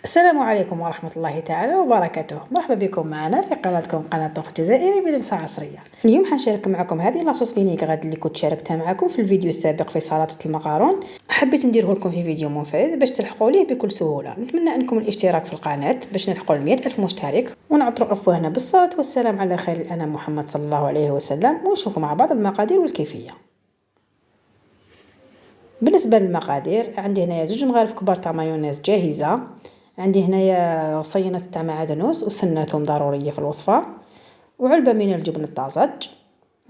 السلام عليكم ورحمة الله تعالى وبركاته. مرحبا بكم معنا في قناتكم قناة طبخ جزائري بلمسة عصرية. اليوم حنشارك معكم هذه لاصوص فينيغراد اللي كنت شاركتها معكم في الفيديو السابق في سلطة المقارون. حبيت نديره لكم في فيديو منفرد باش تلحقوا ليه بكل سهولة. نتمنى انكم الاشتراك في القناة باش نلحقوا 100,000 مشترك ونعطروا افواهنا بالصلاة والسلام على خير الانام محمد صلى الله عليه وسلم، ونشوفوا مع بعض المقادير والكيفية. بالنسبة للمقادير عندي هنايا 2 مغارف كبار تاع مايونيز جاهزة، عندي هنايا صينة تاع معدنوس وسنة ثوم ضرورية في الوصفة، وعلبة من الجبن الطازج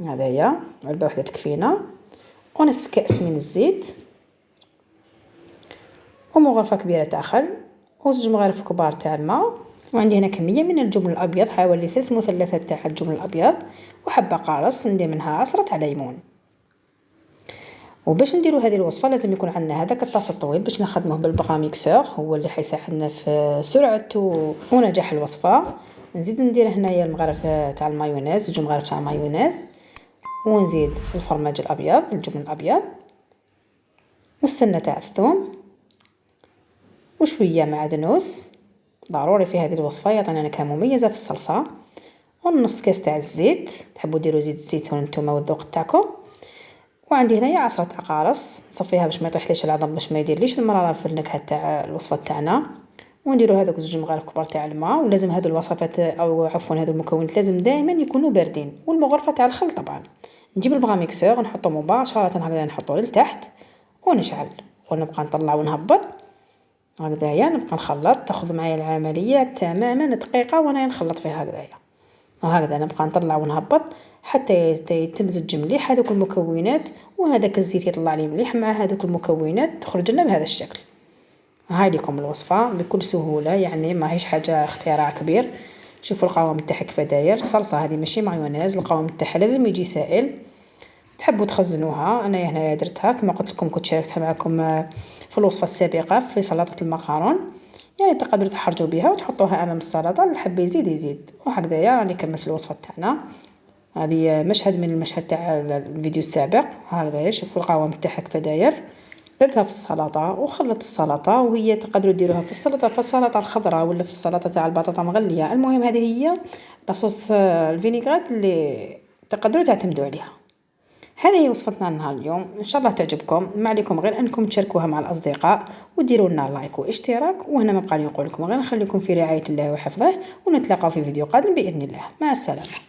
هذايا علبة واحدة تكفينا، ونصف كأس من الزيت، ومغرفة كبيرة تاع خل، و2 مغارف كبار تاع الماء، وعندي هنا كمية من الجبن الأبيض حوالي 3 مثلثات تاع الجبن الأبيض، وحبة قارص ندير منها عصرة تاع ليمون. وباش نديروا هذه الوصفه لازم يكون عندنا هذاك الطاس الطويل باش نخدموه بالبغا ميكسور، هو اللي حيساعدنا في سرعه ونجاح الوصفه. نزيد ندير هنايا المغرف تاع المايونيز، 2 مغارف تاع مايونيز، ونزيد الفرماج الابيض الجبن الابيض، والسنه تاع الثوم، وشويه معدنوس ضروري في هذه الوصفه يعطينا نكهه مميزه في الصلصه، ونص كاس تاع الزيت، تحبوا ديروا زيت الزيتون نتوما والذوق تاعكم. وعندي هنايا عصرة قارص نصفيها باش ما يطيحليش العظم باش ما يديرليش المراره في النكهه تاع الوصفه تاعنا. ونديروا هذوك 2 مغارف كبار تاع الماء، ولازم هذو الوصفات او عفوا هذو المكونات لازم دائما يكونوا باردين، والمغرفه تاع الخل طبعا. نجيب البغا ميكسور نحطو مباشره هكذا نحطو لتحت ونشعل، ونبقى نطلع ونهبط هكذايا، نبقى نخلط. تاخذ معايا العمليه تماما دقيقه وانا نخلط فيها هكذايا، وهكذا نبقى نطلع ونهبط حتى تمزج مليح هذوك المكونات، وهذاك الزيت يطلع لي مليح مع هذوك المكونات، تخرج لنا بهذا الشكل. هاي لكم الوصفه بكل سهوله، يعني ما هيش حاجه اختراع كبير. شوفوا القوام تاعها كيف داير، صلصه هذه ماشي مايونيز، القوام تاعها لازم يجي سائل. تحبوا تخزنوها، انا هنا درتها كما قلت لكم كنت شاركتها معكم في الوصفه السابقه في سلطه المقارون، يعني تقدروا تحرجوا بها وتحطوها امام السلطه، اللي حب يزيد يزيد. وهكذايا راني كملت الوصفه تاعنا. هذه مشهد من المشهد تاع الفيديو السابق. هكذايا شوفوا القوام تاعها كيف داير. درتها في السلطه وخلط السلطه، وهي تقدروا ديروها في السلطه، في السلطه الخضراء ولا في السلطه تاع البطاطا مغليه. المهم هذه هي لاصوص الفينيغراد اللي تقدروا تعتمدوا عليها. هذه هي وصفتنا نهار اليوم، ان شاء الله تعجبكم. ما عليكم غير انكم تشاركوها مع الاصدقاء وديروا لنا لايك واشتراك، وهنا ما بقى لي نقول لكم غير نخليكم في رعايه الله وحفظه، ونتلاقاو في فيديو قادم باذن الله. مع السلامه.